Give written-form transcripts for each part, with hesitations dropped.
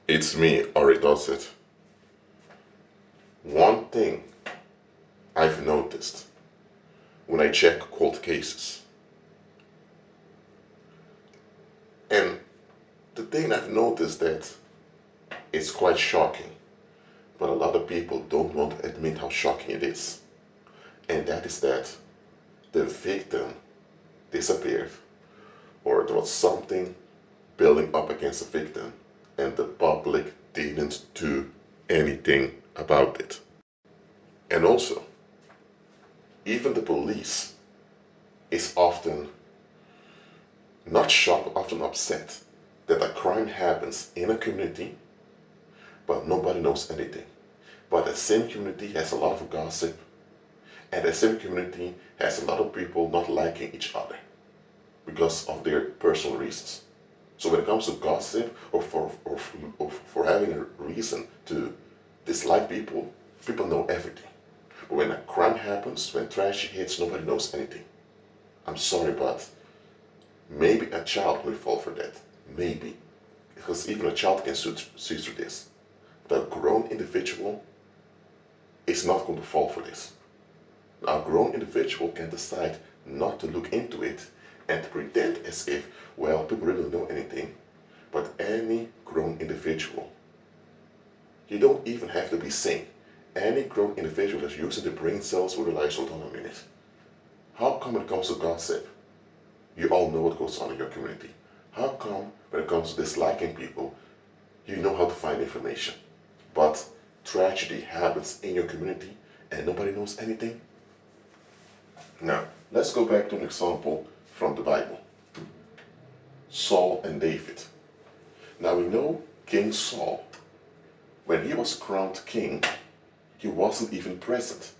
It's me, Ori does it. One thing I've noticed when I check cold cases, and the thing I've noticed that it's quite shocking, but a lot of people don't want to admit how shocking it is. And that is that the victim disappeared, or there was something building up against the victim, and the public didn't do anything about it. And also, even the police is often not shocked, often upset that a crime happens in a community, but nobody knows anything. But the same community has a lot of gossip, and the same community has a lot of people not liking each other because of their personal reasons. So when it comes to gossip or for having a reason to dislike people, people know everything. But when a crime happens, when tragedy hits, nobody knows anything. I'm sorry, but maybe a child will fall for that. Maybe. Because even a child can see through this. But a grown individual is not going to fall for this. Now, a grown individual can decide not to look into it and to pretend as if, well, people really don't know anything. But any grown individual, you don't even have to be sane. Any grown individual that's using the brain cells will realize, hold on a minute. How come when it comes to gossip, you all know what goes on in your community? How come when it comes to disliking people, you know how to find information? But tragedy happens in your community and nobody knows anything? Now, let's go back to an example from the Bible. Saul and David. Now we know King Saul, when he was crowned king, he wasn't even present.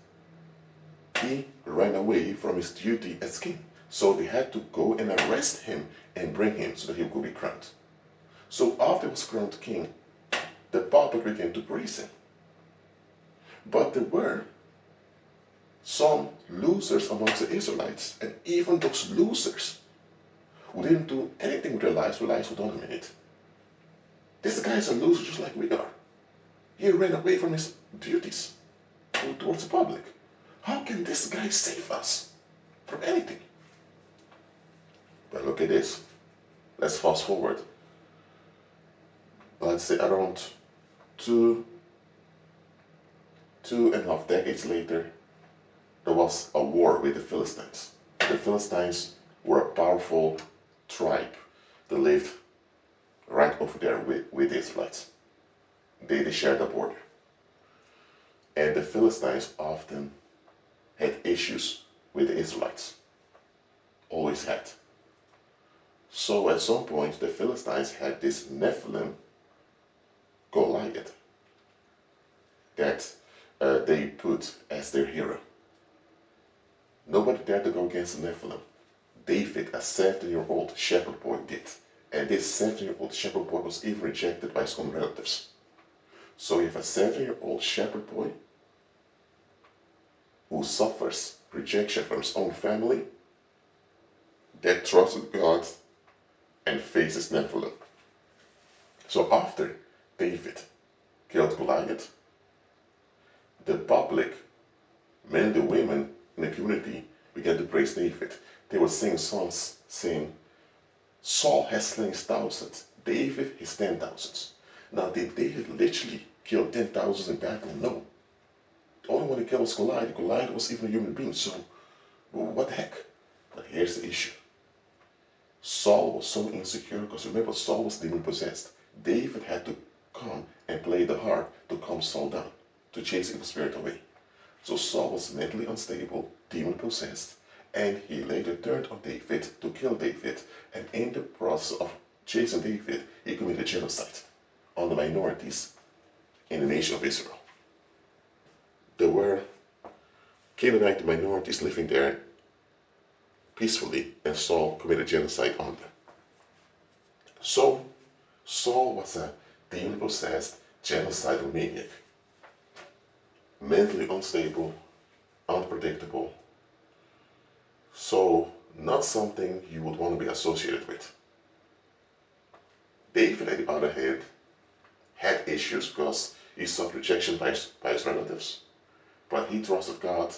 He ran away from his duty as king. So they had to go and arrest him and bring him so that he could be crowned. So after he was crowned king, the public began to praise him. But there were some losers amongst the Israelites, and even those losers who didn't do anything with their lives realized, hold on a minute. This guy is a loser just like we are. He ran away from his duties towards the public. How can this guy save us from anything? But look at this. Let's fast forward. Let's say around two and a half decades later, there was a war with the Philistines. The Philistines were a powerful tribe that lived right over there with the Israelites. They shared a border. And the Philistines often had issues with the Israelites. Always had. So at some point, the Philistines had this Nephilim, Goliath, that they put as their hero. Nobody dared to go against the Nephilim. David, a 17-year-old shepherd boy, did. And this 17-year-old shepherd boy was even rejected by his own relatives. So you have a 17-year-old shepherd boy who suffers rejection from his own family, that trusted God and faces Nephilim. So after David killed Goliath, the public, men and women in the community, began to praise David. They would sing songs saying, Saul has slain thousands, David his 10,000s. Now, did David literally kill 10,000 in battle? No. The only one who killed was Goliath. Goliath was even a human being, so what the heck? But here's the issue. Saul was so insecure because remember, Saul was demon possessed. David had to come and play the harp to calm Saul down, to chase evil spirit away. So Saul was mentally unstable, demon possessed, and he later turned on David to kill David, and in the process of chasing David, he committed genocide on the minorities in the nation of Israel. There were Canaanite minorities living there peacefully, and Saul committed genocide on them. So Saul was a demon-possessed, genocidal maniac. Mentally unstable, unpredictable. So not something you would want to be associated with. David, on the other hand, had issues because he suffered rejection by his relatives. But he trusted God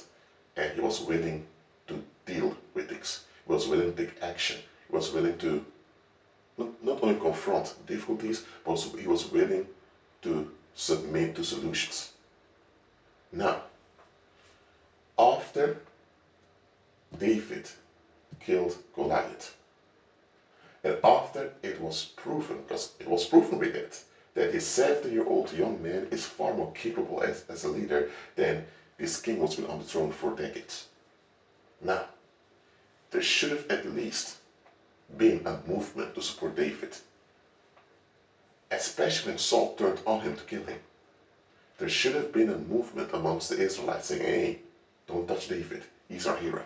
and he was willing to deal with things. He was willing to take action. He was willing to not only confront difficulties, but also he was willing to submit to solutions. Now, after David killed Goliath, and after it was proven, because it was proven with it, that his 70-year-old young man is far more capable as a leader than this king who's been on the throne for decades. Now, there should have at least been a movement to support David, especially when Saul turned on him to kill him. There should have been a movement amongst the Israelites saying, hey, don't touch David, he's our hero.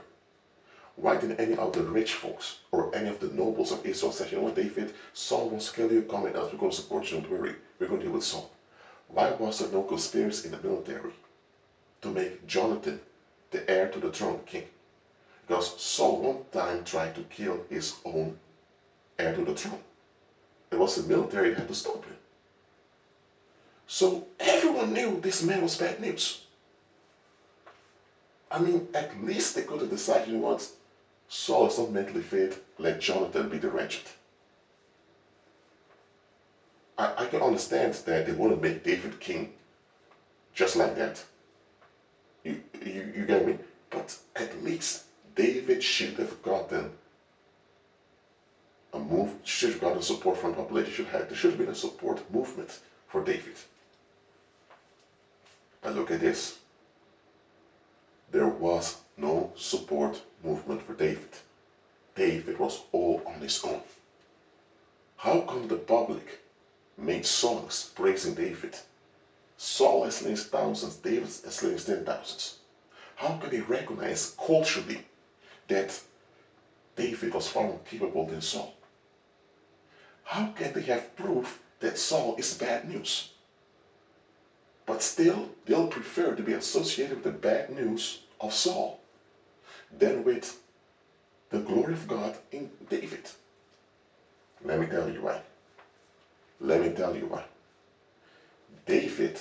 Why didn't any of the rich folks or any of the nobles of Israel say, you know what, David, Saul wants to kill you, come with us, we're going to support you, don't worry, we're going to deal with Saul. Why was there no conspiracy in the military to make Jonathan the heir to the throne, king? Because Saul one time tried to kill his own heir to the throne. It was the military that had to stop him. So everyone knew this man was bad news. I mean, at least they could have decided, you know what, Saul is not mentally fit, let Jonathan be the regent. I can understand that they want to make David king just like that. You get me? But at least David should have gotten a move, should have gotten support from the population. There should have been a support movement for David. But look at this. There was no support movement for David. David was all on his own. How come the public made songs praising David? Saul has slain thousands, David has slain 10,000s. How can they recognize culturally that David was far more capable than Saul? How can they have proof that Saul is bad news? But still, they'll prefer to be associated with the bad news of Saul than with the glory of God in David. Let me tell you why. Let me tell you why. David,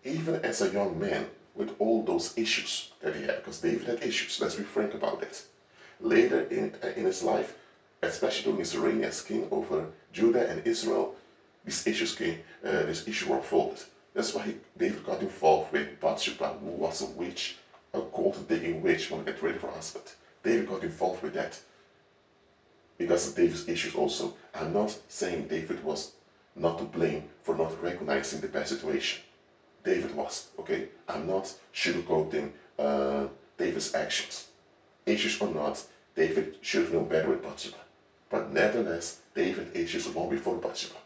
even as a young man with all those issues that he had, because David had issues, let's be frank about it. Later in his life, especially during his reign as king over Judah and Israel, these issues were unfolded. That's why David got involved with Bathsheba, who was a witch, a gold-digging witch, want to get ready for her husband. David got involved with that because of David's issues also. I'm not saying David was not to blame for not recognizing the bad situation. David was, okay? I'm not sugarcoating David's actions. Issues or not, David should have known better with Bathsheba. But nevertheless, David issues long before Bathsheba.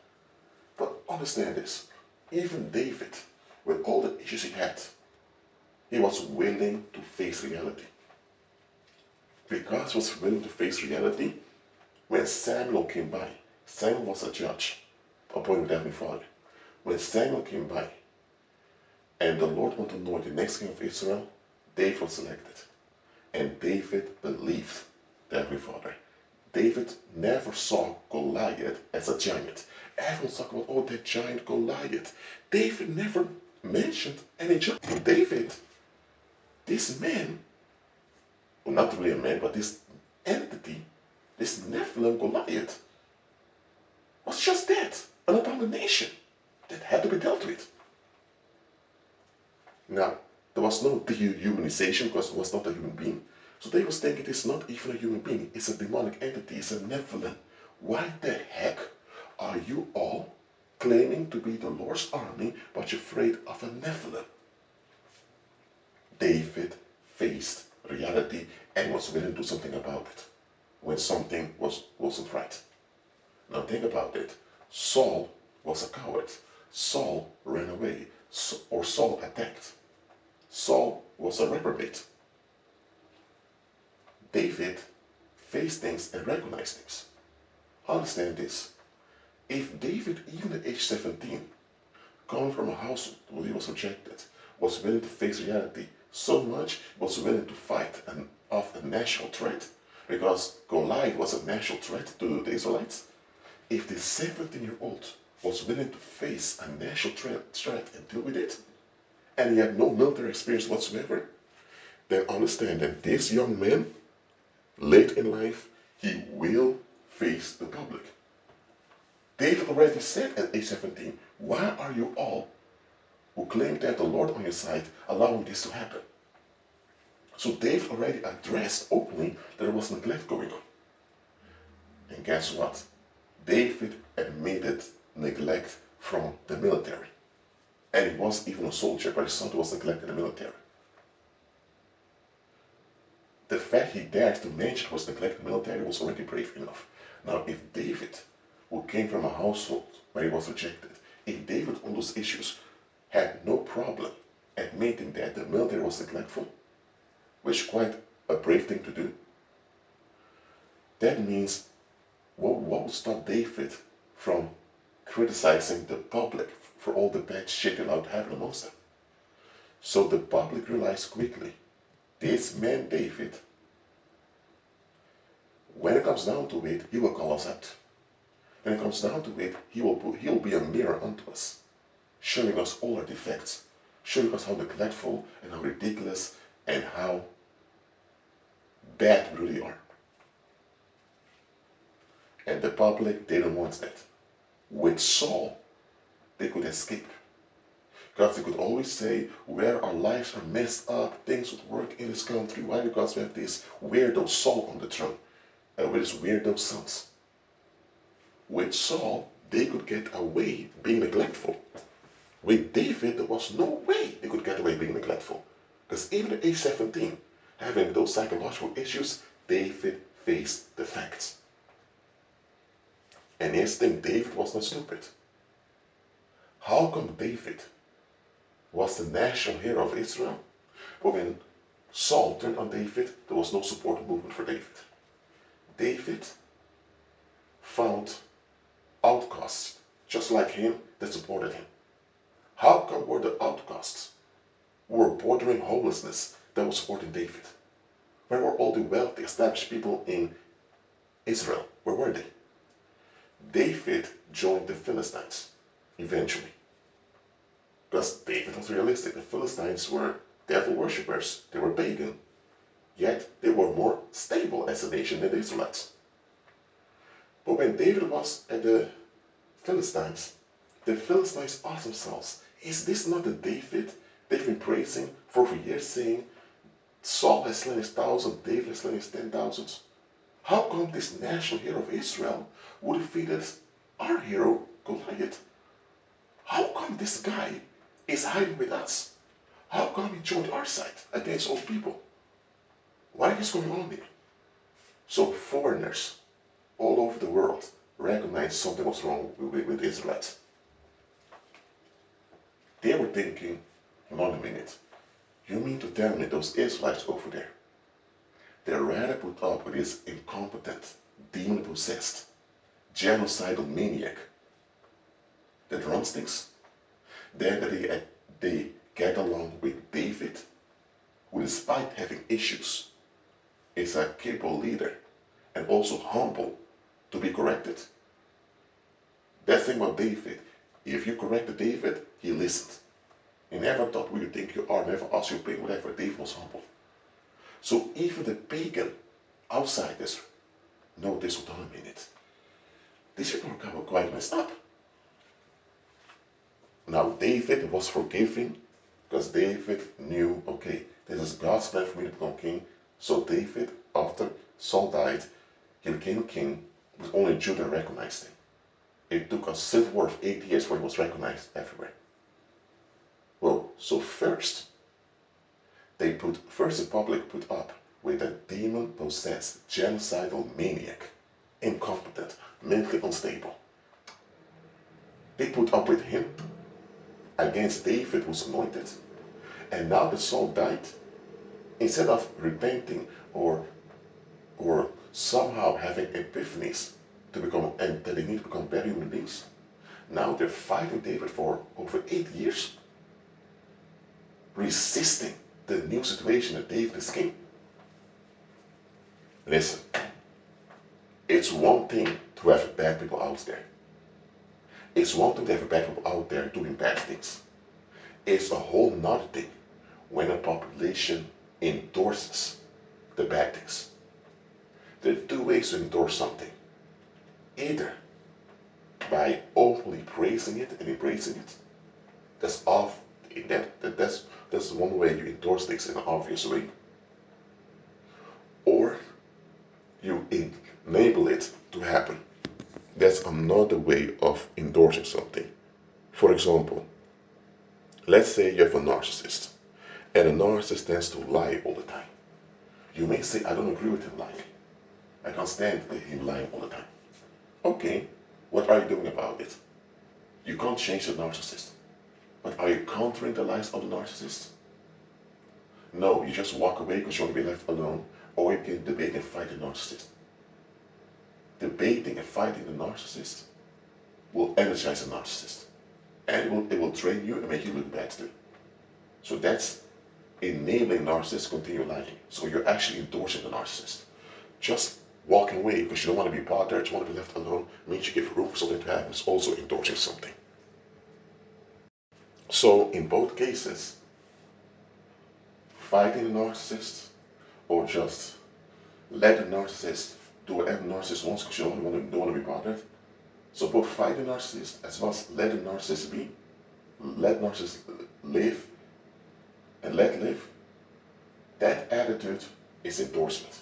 But understand this, even David, with all the issues he had, he was willing to face reality. Because he was willing to face reality, when Samuel came by, Samuel was a judge, appointed Heavenly Father. When Samuel came by, and the Lord wanted to anoint the next king of Israel, David was selected. And David believed the Heavenly Father. David never saw Goliath as a giant. Everyone's talking about, oh, that giant Goliath. David never mentioned any giant. David, this man, well, not really a man, but this entity, this Nephilim Goliath, was just that, an abomination that had to be dealt with. Now, there was no dehumanization because it was not a human being. So they was thinking it's not even a human being, it's a demonic entity, it's a Nephilim. Why the heck are you all claiming to be the Lord's army, but you're afraid of a Nephilim? David faced reality and was willing to do something about it when something wasn't right. Now think about it. Saul was a coward. Saul ran away, or Saul attacked. Saul was a reprobate. David faced things and recognized things. Understand this. If David, even at age 17, coming from a house where he was rejected, was willing to face reality so much, was willing to fight off a national threat, because Goliath was a national threat to the Israelites. If this 17-year-old was willing to face a national threat and deal with it, and he had no military experience whatsoever, then understand that this young man, late in life, he will face the public. David already said at age 17, why are you all who claim to have the Lord on your side allowing this to happen? So David already addressed openly that there was neglect going on. And guess what? David admitted neglect from the military. And he wasn't even a soldier, but his son was neglected in the military. The fact he dared to mention was neglected in the military was already brave enough. Now, if David, who came from a household where he was rejected, if David on those issues had no problem admitting that the military was neglectful, which is quite a brave thing to do, that means what would stop David from criticizing the public for all the bad shit allowed to happen amongst them? So the public realized quickly, this man David, when it comes down to it, he will call us out. When it comes down to it, he will be a mirror unto us, showing us all our defects, showing us how neglectful and how ridiculous and how bad we really are. And the public didn't want that. With Saul, they could escape. Because they could always say, where our lives are messed up, things would work in this country. Why? Because we have this weirdo Saul on the throne, with his weirdo sons. With Saul, they could get away being neglectful. With David, there was no way they could get away being neglectful. Because even at age 17, having those psychological issues, David faced the facts. And here's the thing, David was not stupid. How come David was the national hero of Israel, but when Saul turned on David, there was no support movement for David? David found outcasts, just like him, that supported him. How come were the outcasts who were bordering homelessness that was supporting David? Where were all the wealthy, established people in Israel? Where were they? David joined the Philistines, eventually. Because David was realistic. The Philistines were devil worshippers. They were pagan. Yet they were more stable as a nation than the Israelites. But when David was at the Philistines asked themselves, is this not the David they've been praising for years, saying, Saul has slain his 1,000, David has slain his 10,000s? How come this national hero of Israel would defeated our hero, Goliath? How come this guy is hiding with us? How come he joined our side against all people? What is going on here? So foreigners all over the world recognized something was wrong with Israelites. They were thinking, hold on a minute, you mean to tell me those Israelites over there, they'd rather put up with this incompetent, demon-possessed, genocidal maniac that runs things, than that they get along with David, who despite having issues, is a capable leader and also humble to be corrected? That thing about David, if you corrected David, he listened. He never thought who you think you are, never asked you to pay whatever. David was humble. So even the pagan outsiders noticed, hold on a minute, these people are quite messed up. Now David was forgiving because David knew, okay, this is God's plan for me to become king. So David, after Saul died, he became king, but only Judah recognized him. It took a civil war of 8 years where he was recognized everywhere. Well, so first the public put up with a demon-possessed, genocidal maniac, incompetent, mentally unstable. They put up with him against David, who's anointed. And now that Saul died, instead of repenting or somehow having epiphanies and that they need to become better human beings, now they're fighting David for over 8 years, resisting the new situation that David is king. Listen, it's one thing to have bad people out there. It's one thing to have bad people out there doing bad things. It's a whole nother thing when a population endorses the bad things. There are two ways to endorse something. Either by openly praising it and embracing it. That's off. That's one way you endorse things in an obvious way. Or you enable it to happen. That's another way of endorsing something. For example, let's say you have a narcissist, and a narcissist tends to lie all the time. You may say, I don't agree with him lying. I can't stand him lying all the time. Okay, what are you doing about it? You can't change the narcissist. But are you countering the lies of the narcissist? No, you just walk away because you want to be left alone, or you can debate and fight the narcissist. Debating and fighting the narcissist will energize the narcissist. And it will train you and make you look bad too. So that's enabling narcissists to continue lying. So you're actually endorsing the narcissist. Just walking away because you don't want to be bothered, you want to be left alone, means you give room for something to happen. It's also endorsing something. So in both cases, fighting the narcissist or just let the narcissist do whatever the narcissist wants because you don't want to be bothered. So both fight the narcissist as well as let the narcissist be, let narcissist live and let live. That attitude is endorsement.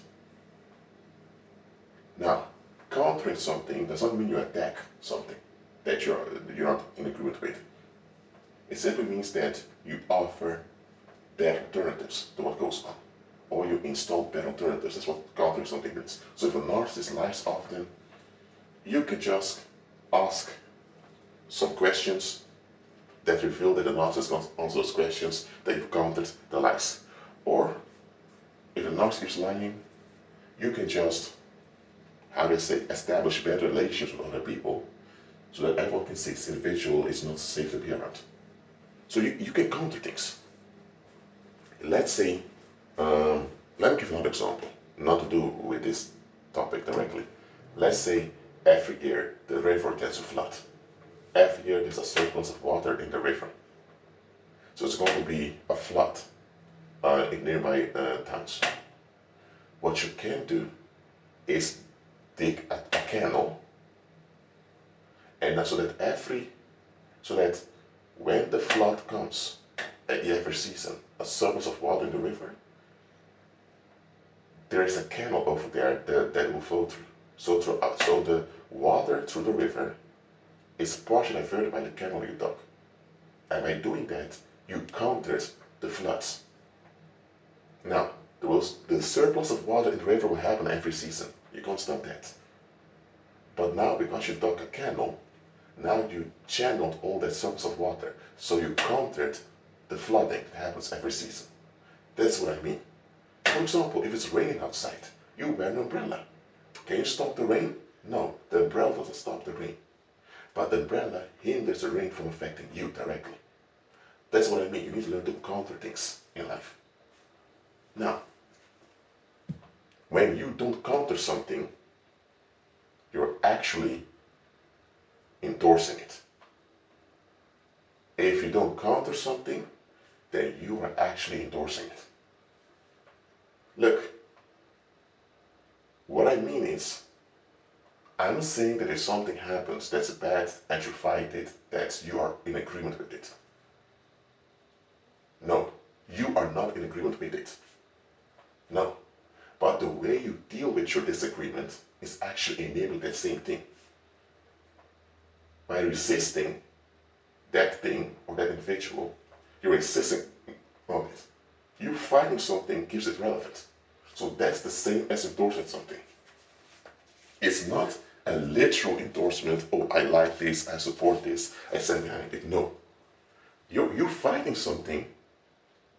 Now, countering something does not mean you attack something that you're not in agreement with. It simply means that you offer better alternatives to what goes on. Or you install better alternatives. That's what countering something means. So if a narcissist lies often, you can just ask some questions that reveal that the narcissist can't answer those questions, that you've countered the lies. Or if a narcissist keeps lying, you can just, how do you say, establish better relationships with other people so that everyone can see this individual is not safe to be around. So you can counter things. Let's say, let me give another example, not to do with this topic directly. Let's say every year the river gets a flood. Every year there's a surplus of water in the river. So it's going to be a flood in nearby towns. What you can do is dig a canal, and so that when the flood comes at every season, a surplus of water in the river, there is a canal over there that will flow through. So the water through the river is partially diverted by the canal you dug. And by doing that, you countered the floods. Now, the surplus of water in the river will happen every season. You can't stop that. But now, because you dug a canal, now you channeled all that surplus of water. So you countered the flooding that happens every season. That's what I mean. For example, if it's raining outside, you wear an umbrella. Can you stop the rain? No, the umbrella doesn't stop the rain. But the umbrella hinders the rain from affecting you directly. That's what I mean. You need to learn to counter things in life. Now, when you don't counter something, you're actually endorsing it. If you don't counter something, then you are actually endorsing it. Look, what I mean is, I'm saying that if something happens that's bad and you fight it, that you are in agreement with it. No, you are not in agreement with it. No. But the way you deal with your disagreement is actually enabling that same thing. By resisting that thing or that individual, you're insisting on it. You fighting something gives it relevance. So that's the same as endorsing something. It's not a literal endorsement, oh, I like this, I support this, I stand behind it. No. You're fighting something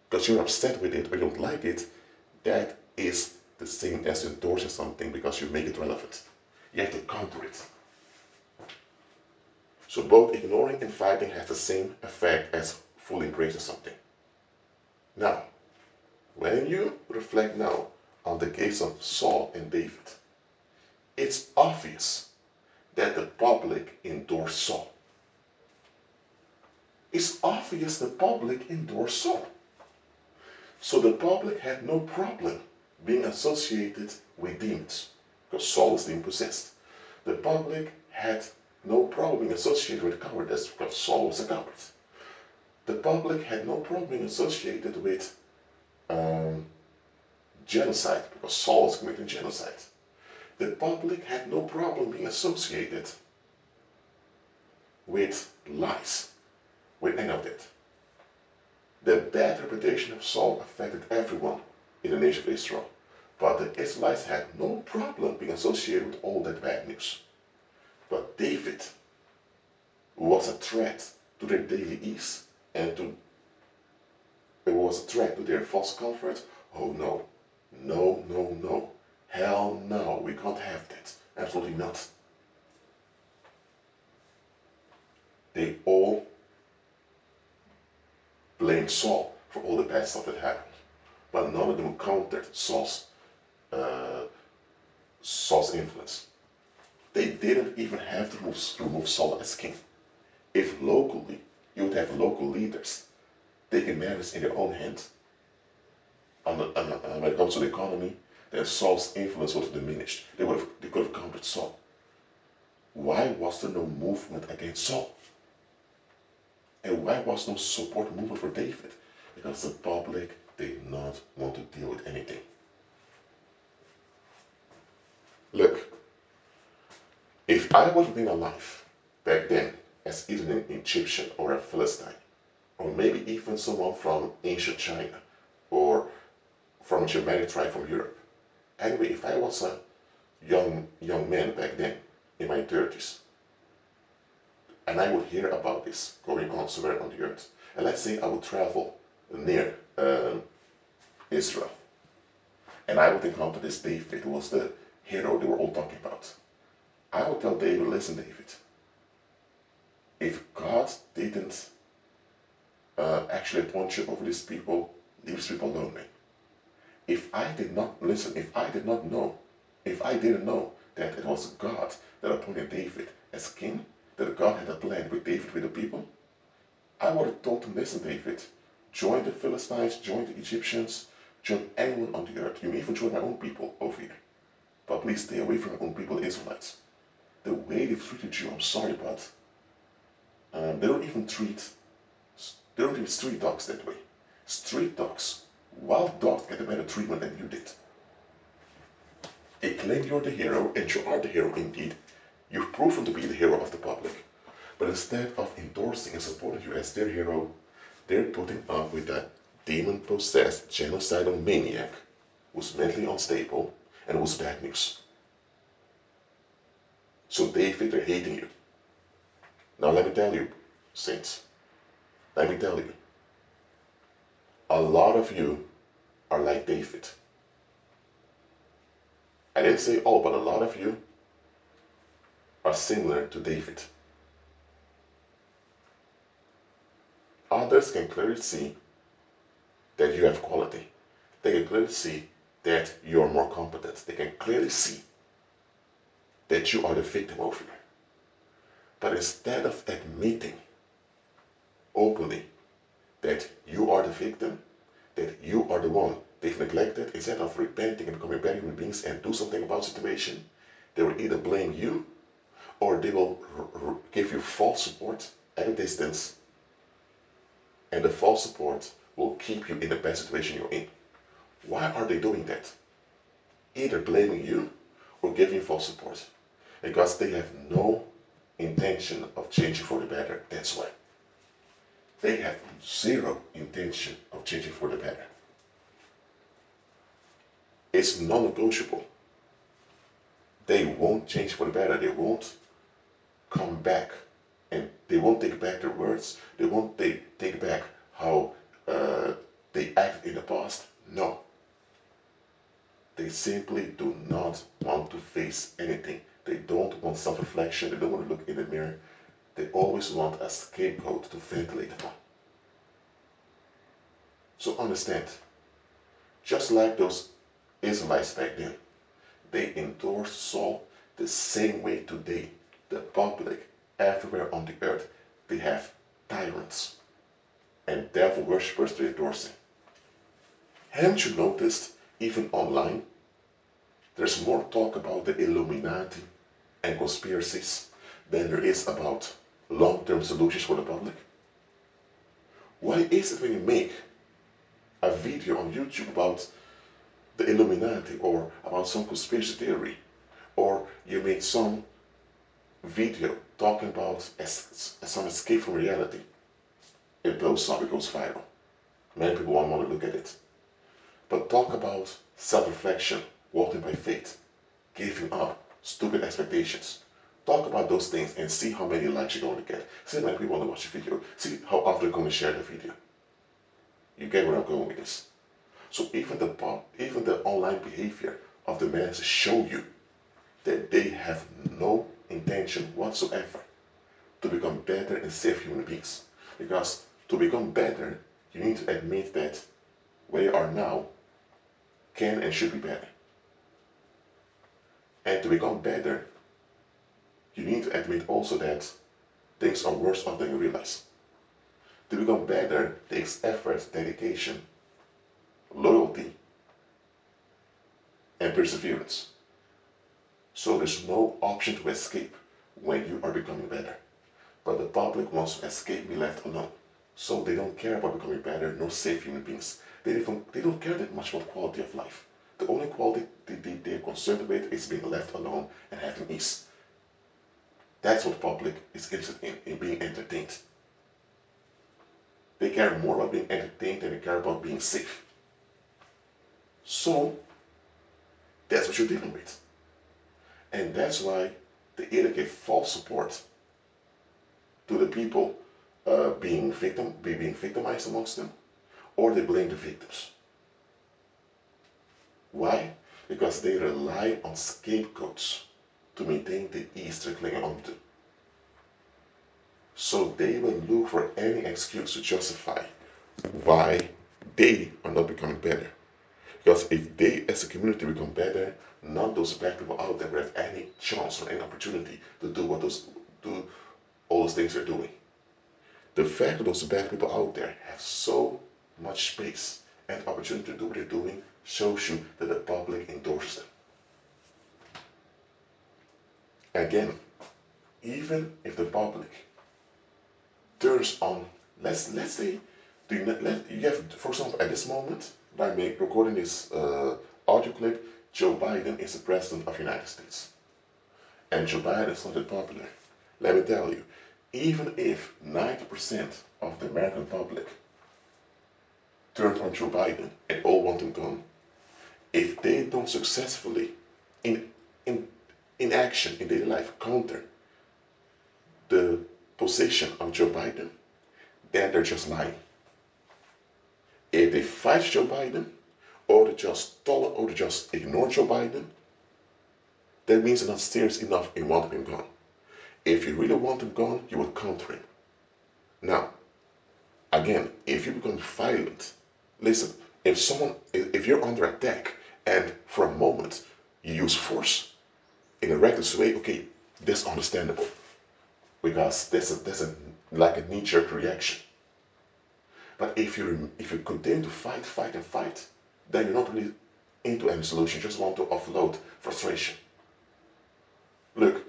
because you're upset with it or you don't like it. That is the same as endorsing something because you make it relevant. You have to counter it. So both ignoring and fighting has the same effect as fully embracing something. Now, when you reflect now on the case of Saul and David, it's obvious that the public endorsed Saul. It's obvious the public endorsed Saul. So the public had no problem being associated with demons, because Saul was demon possessed. The public had no problem being associated with cowardice, because Saul was a coward. The public had no problem being associated with genocide, because Saul was committing genocide. The public had no problem being associated with lies, with any of that. The bad reputation of Saul affected everyone in the nation of Israel, but the Israelites had no problem being associated with all that bad news. But David, who was a threat to their daily ease and it was a threat to their false comfort, oh no, no, no, no, hell no, we can't have that, absolutely not. They all blamed Saul for all the bad stuff that happened, but none of them countered Saul's influence. They didn't even have to remove Saul as king. If locally you would have local leaders taking matters in their own hands, when it comes to the economy, then Saul's influence would have diminished. They could have countered Saul. Why was there no movement against Saul? And why was no support movement for David? Because the public did not want to deal with anything. Look, if I would have been alive back then as either an Egyptian or a Philistine, or maybe even someone from ancient China, or from a Germanic tribe from Europe. Anyway, if I was a young man back then, in my 30s, and I would hear about this going on somewhere on the earth, and let's say I would travel near Israel, and I would encounter this David, who was the hero they were all talking about. I would tell David, listen, David, if God didn't actually appoint you over these people, leave these people alone, man. If I did not listen, if I didn't know that it was God that appointed David as king, that God had a plan with David, with the people, I would have told him, listen, David, join the Philistines, join the Egyptians, join anyone on the earth. You may even join my own people over here. But please stay away from my own people, the Israelites. The way they've treated you, I'm sorry, but they don't even treat street dogs that way. Street dogs, wild dogs get a better treatment than you did. They claim you're the hero, and you are the hero indeed. You've proven to be the hero of the public. But instead of endorsing and supporting you as their hero, they're putting up with that demon-possessed genocidal maniac who's mentally unstable and who's bad news. So David, they're hating you. Now let me tell you, saints, let me tell you, a lot of you are like David. I didn't say all, but a lot of you are similar to David. Others can clearly see that you have quality. They can clearly see that you are more competent. They can clearly see that you are the victim over here. But instead of admitting openly that you are the victim, that you are the one they've neglected, instead of repenting and becoming better human beings and do something about the situation, they will either blame you or they will give you false support at a distance, and the false support will keep you in the bad situation you're in. Why are they doing that? Either blaming you or giving you false support. Because they have no intention of changing for the better. That's why. They have zero intention of changing for the better. It's non-negotiable. They won't change for the better. They won't come back, and they won't take back their words. They won't take back how they acted in the past. No. They simply do not want to face anything. They don't want self-reflection. They don't want to look in the mirror. They always want a scapegoat to ventilate upon. So understand, just like those Israelites back then, they endorsed Saul the same way today. The public everywhere on the earth, they have tyrants and devil worshippers to endorsing. Haven't you noticed, even online, there's more talk about the Illuminati and conspiracies than there is about long-term solutions for the public? Why is it when you make a video on YouTube about the Illuminati or about some conspiracy theory, or you make some video talking about some escape from reality, it blows up, it goes viral. Many people won't want to look at it. But talk about self-reflection, walking by faith, giving up, stupid expectations. Talk about those things and see how many likes you're going to get. See how many people want to watch the video. See how often you're going to share the video. You get where I'm going with this. So even the online behavior of the masses show you that they have no intention whatsoever to become better and safe human beings. Because to become better, you need to admit that where you are now can and should be better. And to become better, you need to admit also that things are worse off than you realize. To become better takes effort, dedication, loyalty, and perseverance. So there's no option to escape when you are becoming better. But the public wants to escape, be left alone. So they don't care about becoming better, no safe human beings. They don't care that much about quality of life. The only quality they're concerned with is being left alone and having ease. That's what the public is interested in being entertained. They care more about being entertained than they care about being safe. So, that's what you're dealing with. And that's why they either give false support to the people being victimized amongst them, or they blame the victims. Why? Because they rely on scapegoats to maintain the ease they're clinging onto. So they will look for any excuse to justify why they are not becoming better. Because if they as a community become better, none of those black people out there will have any chance or any opportunity to do all those things they're doing. The fact that those black people out there have so much space and opportunity to do what they're doing shows you that the public endorses them. Again, even if the public turns on, let's say, you have, for example, at this moment, by recording this audio clip, Joe Biden is the president of the United States. And Joe Biden is not that popular. Let me tell you, even if 90% of the American public turned on Joe Biden and all want him gone, if they don't successfully, in action, in daily life, counter the position of Joe Biden, then they're just lying. If they fight Joe Biden, or they just ignore Joe Biden, that means they're not serious enough in wanting him gone. If you really want him gone, you will counter him. Now, again, if you become violent, listen, if you're under attack and for a moment you use force in a reckless way, okay, that's understandable. Because that's like a knee-jerk reaction. But if you continue to fight, then you're not really into any solution. You just want to offload frustration. Look,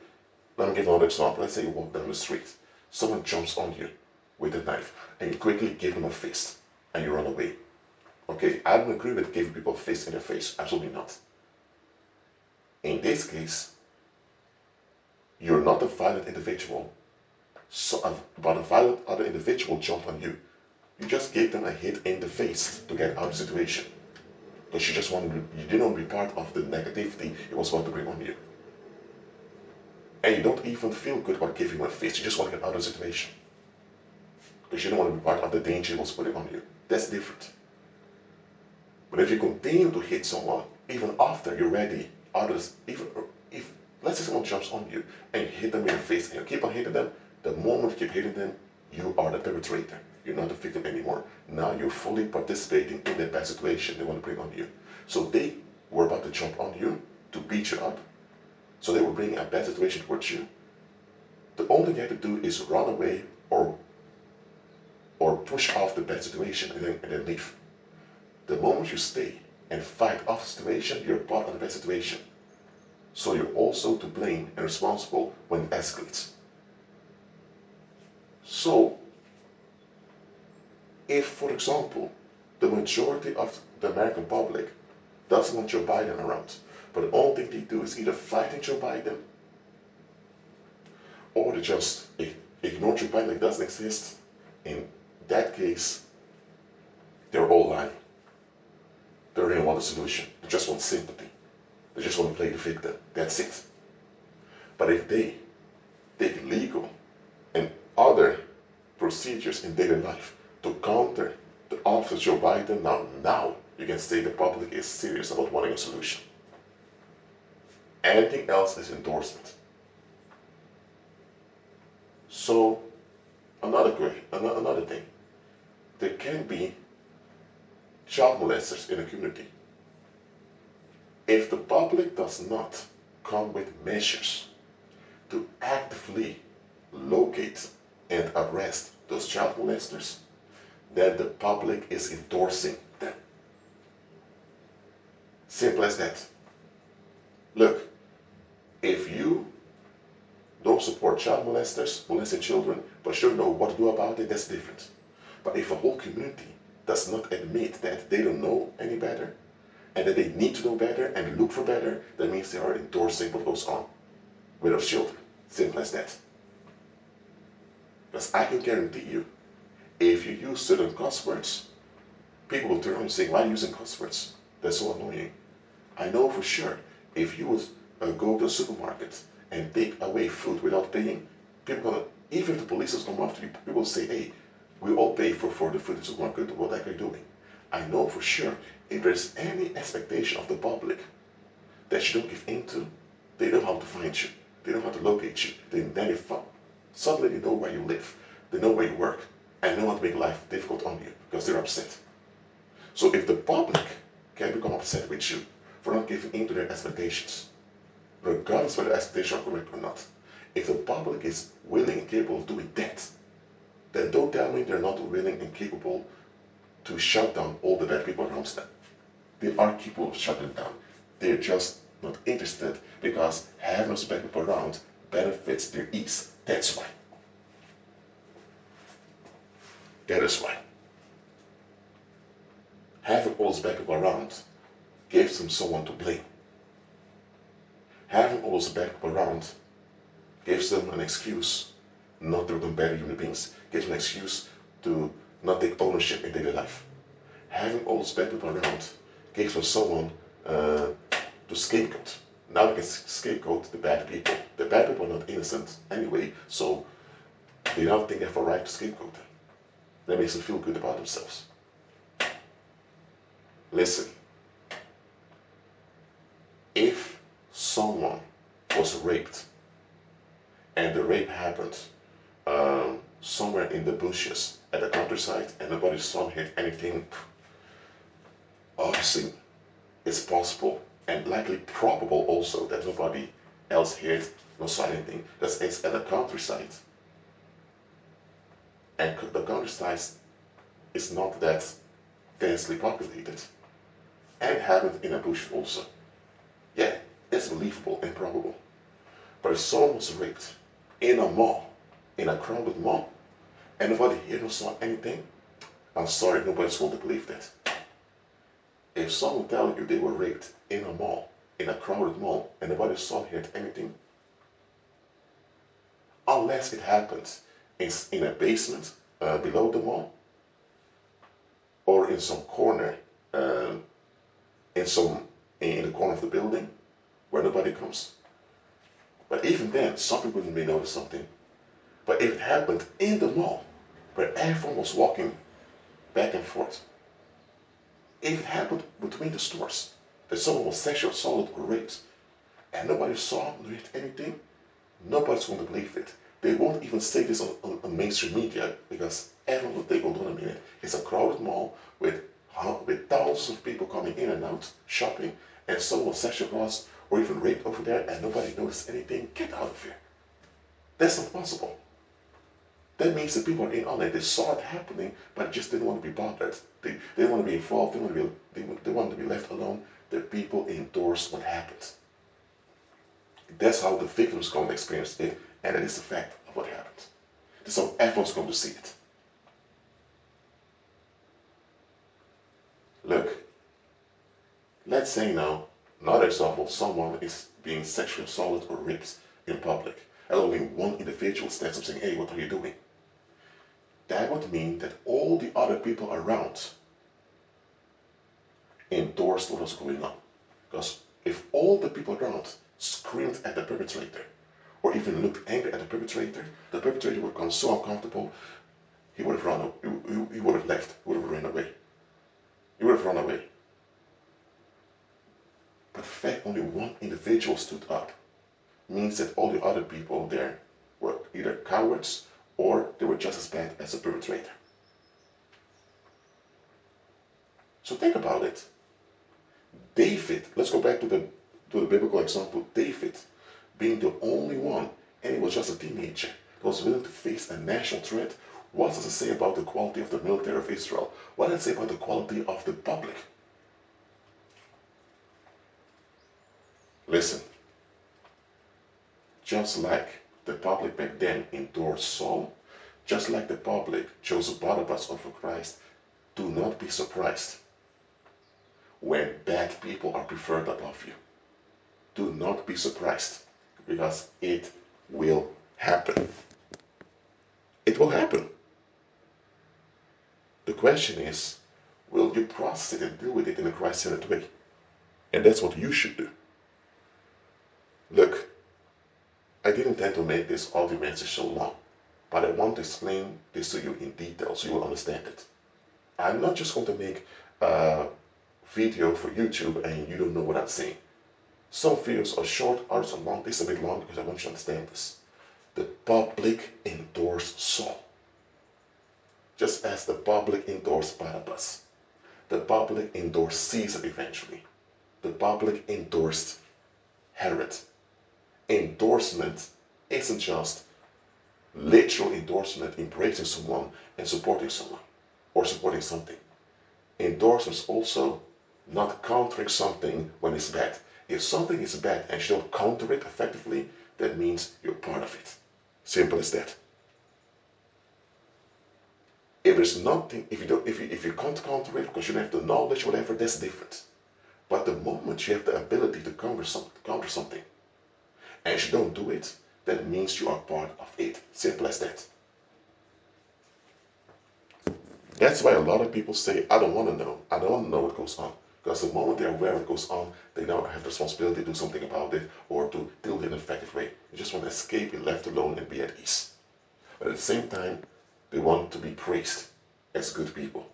let me give another example. Let's say you walk down the street. Someone jumps on you with a knife, and you quickly give them a fist, and you run away. Okay, I don't agree with giving people a fist in the face. Absolutely not. In this case, you're not a violent individual, but a violent other individual jumped on you. You just gave them a hit in the face to get out of the situation. Because you didn't want to be part of the negativity it was about to bring on you. And you don't even feel good about giving him a fist. You just want to get out of the situation. Because you don't want to be part of the danger it was putting on you. That's different. But if you continue to hit someone, even after you're ready, let's say someone jumps on you and you hit them in the face and you keep on hitting them, the moment you keep hitting them, you are the perpetrator. You're not the victim anymore. Now you're fully participating in that bad situation they want to bring on you. So they were about to jump on you to beat you up. So they were bringing a bad situation towards you. The only thing you have to do is run away or push off the bad situation and then leave. The moment you stay and fight off the situation, you're part of the bad situation. So you're also to blame and responsible when it escalates. So, if, for example, the majority of the American public doesn't want Joe Biden around, but the only thing they do is either fighting Joe Biden, or they just ignore Joe Biden like it doesn't exist, in that case, they're all lying. They don't even want a solution. They just want sympathy. They just want to play the victim. That's it. But if they take legal and other procedures in daily life to counter the office of Joe Biden, now you can say the public is serious about wanting a solution. Anything else is endorsement. So, another thing, there can be child molesters in a community. If the public does not come with measures to actively locate and arrest those child molesters, then the public is endorsing them. Simple as that. Look, if you don't support child molesters, molesting children, but you don't know what to do about it, that's different. But if a whole community does not admit that they don't know any better, and that they need to know better and look for better, that means they are endorsing what goes on with those children. Simple as that. Because I can guarantee you, if you use certain cuss words, people will turn around and say, why are you using cuss words? That's so annoying. I know for sure, if you would go to a supermarket and take away food without paying, people gonna, even if the police is come after you, people will say, hey, we all pay for the food in the supermarket, what are you doing? I know for sure, if there's any expectation of the public that you don't give in to, they know how to find you. They know how to locate you. Suddenly they know where you live. They know where you work. And know how to make life difficult on you because they're upset. So if the public can become upset with you for not giving in to their expectations, regardless whether the expectations are correct or not, if the public is willing and capable of doing that, then don't tell me they're not willing and capable to shut down all the bad people around them. They are capable of shutting them down. They're just not interested because having those bad people around benefits their ease. That's why. That is why. Having all those bad people around gives them someone to blame. Having all those bad people around gives them an excuse not to become better human beings. Gives them an excuse to not take ownership in daily life. Having all those bad people around gives them someone to scapegoat. Now they can scapegoat the bad people. The bad people are not innocent anyway, so they don't think they have a right to scapegoat them. That makes them feel good about themselves. Listen, if someone was raped and the rape happened somewhere in the bushes at the countryside and nobody saw hit anything, obviously it's possible and likely probable also that nobody else hit, no saw anything, because it's at the countryside. And the countryside is not that densely populated. And happened in a bush also. Yeah, it's believable and probable. But if someone was raped in a mall, in a crowded mall, and nobody here saw anything, I'm sorry, nobody's going to believe that. If someone tells you they were raped in a mall, in a crowded mall, and nobody saw hit anything, unless it happened in a basement below the mall, or in some corner, in the corner of the building, where nobody comes. But even then, some people may notice something. But if it happened in the mall, where everyone was walking back and forth, if it happened between the stores, that someone was sexually assaulted or raped, and nobody saw or did anything, nobody's going to believe it. They won't even say this on mainstream media, because everyone will think, hold on a minute, it's a crowded mall with thousands of people coming in and out, shopping, and someone was sexually harassed or even raped over there, and nobody noticed anything. Get out of here. That's not possible. That means the people are in on it. They saw it happening, but just didn't want to be bothered. They didn't want to be involved. They wanted to be left alone. The people endorsed what happened. That's how the victims going to experience it, and it is the fact of what happened. That's how everyone's going to see it. Look, let's say now, another example, someone is being sexually assaulted or raped in public, and only one individual stands up saying, hey, what are you doing? That would mean that all the other people around endorsed what was going on. Because if all the people around screamed at the perpetrator, or even looked angry at the perpetrator would become so uncomfortable, he would have run. He would have left. He would have run away. He would have run away. But the fact only one individual stood up means that all the other people there were either cowards or they were just as bad as the perpetrator. So think about it. David, let's go back to the biblical example. David being the only one, and he was just a teenager, was willing to face a national threat. What does it say about the quality of the military of Israel? What does it say about the quality of the public? Listen, just like the public back then endorsed Saul, just like the public chose Barnabas over Christ, do not be surprised when bad people are preferred above you. Do not be surprised, because it will happen. It will happen. The question is, will you process it and deal with it in a Christ-centered way? And that's what you should do. Look, I didn't intend to make this audio message so long, but I want to explain this to you in detail so you will understand it. I'm not just going to make a video for YouTube and you don't know what I'm saying. Some videos are short, others are long. This is a bit long because I want you to understand this. The public endorsed Saul, just as the public endorsed Barnabas. The public endorsed Caesar eventually. The public endorsed Herod. Endorsement isn't just literal endorsement, embracing someone and supporting someone or supporting something. Endorsement is also not countering something when it's bad. If something is bad and you don't counter it effectively, that means you're part of it. Simple as that. If there's nothing, if you can't counter it because you don't have the knowledge, whatever, that's different. But the moment you have the ability to counter something, and you don't do it, that means you are part of it. Simple as that. That's why a lot of people say, I don't want to know. I don't want to know what goes on. Because the moment they're aware of what goes on, they now have the responsibility to do something about it or to deal with it in an effective way. They just want to escape, be left alone, and be at ease. But at the same time, they want to be praised as good people.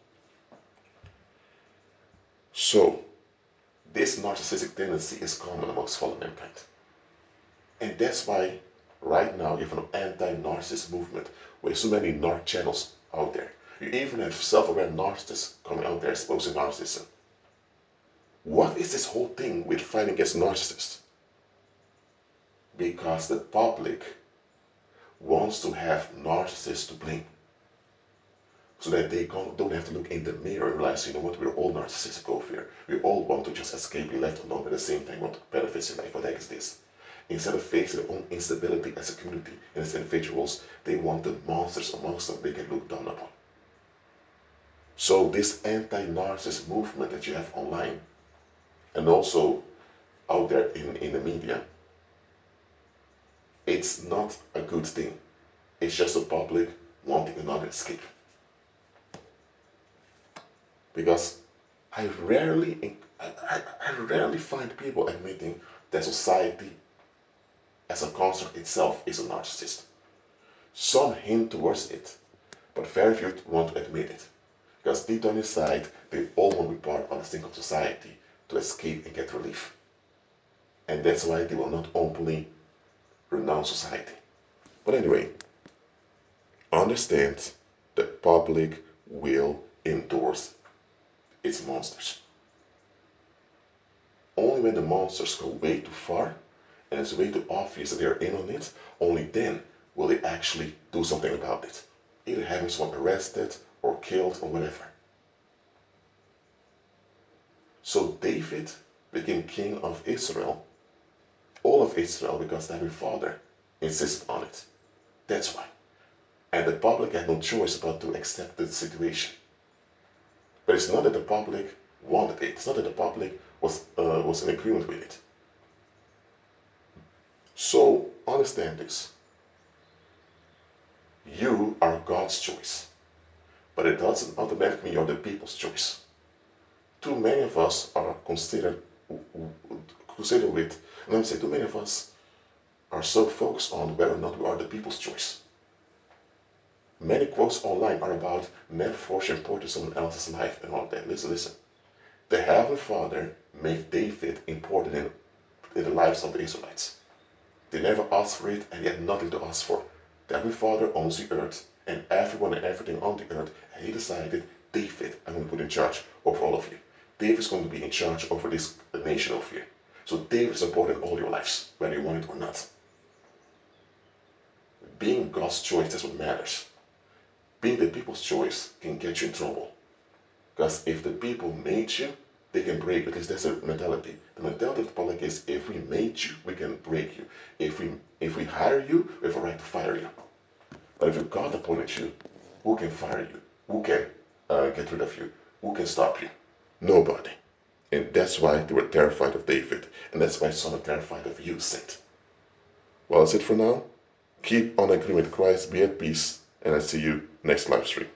So, this narcissistic tendency is common amongst fallen mankind. And that's why right now you have an anti-narcissist movement with so many narc channels out there. You even have self-aware narcissists coming out there exposing narcissism. What is this whole thing with fighting against narcissists? Because the public wants to have narcissists to blame. So that they don't have to look in the mirror and realize, you know what, we're all narcissistic over here. We all want to just escape, be left alone, but at the same time want benefits in life. What the heck is this? Instead of facing their own instability as a community and as individuals, they want the monsters amongst them they can look down upon. So this anti-narcissist movement that you have online and also out there in the media, it's not a good thing. It's just the public wanting another escape. Because I rarely find people admitting that society as a construct itself is a narcissist. Some hint towards it, but very few want to admit it. Because deep down inside, they all want to be part of the thing of society to escape and get relief. And that's why they will not openly renounce society. But anyway, understand the public will endorse its monsters. Only when the monsters go way too far and it's way too obvious that they're in on it, only then will they actually do something about it. either having someone arrested or killed or whatever. So David became king of Israel, all of Israel, because their father insisted on it. That's why. And the public had no choice but to accept the situation. But it's not that the public wanted it. It's not that the public was in agreement with it. So understand this. You are God's choice, but it doesn't automatically mean you're the people's choice. Too many of us are considered with, and I'm saying too many of us are so focused on whether or not we are the people's choice. Many quotes online are about never force importance someone else's life and all that. Listen. The Heavenly Father made David important in the lives of the Israelites. They never asked for it, and he had nothing to ask for. The Heavenly Father owns the earth, and everyone and everything on the earth, and he decided, David, I'm going to put in charge over all of you. David's going to be in charge over this nation over here. So David is important in all your lives, whether you want it or not. Being God's choice, that's what matters. Being the people's choice can get you in trouble. Because if the people made you, they can break you. At least that's the mentality. The mentality of the public is, if we made you, we can break you. If we hire you, we have a right to fire you. But if God appointed you, who can fire you? Who can get rid of you? Who can stop you? Nobody. And that's why they were terrified of David. And that's why some are terrified of you, Saint. Well, that's it for now. Keep on agreeing with Christ, be at peace, and I'll see you next live stream.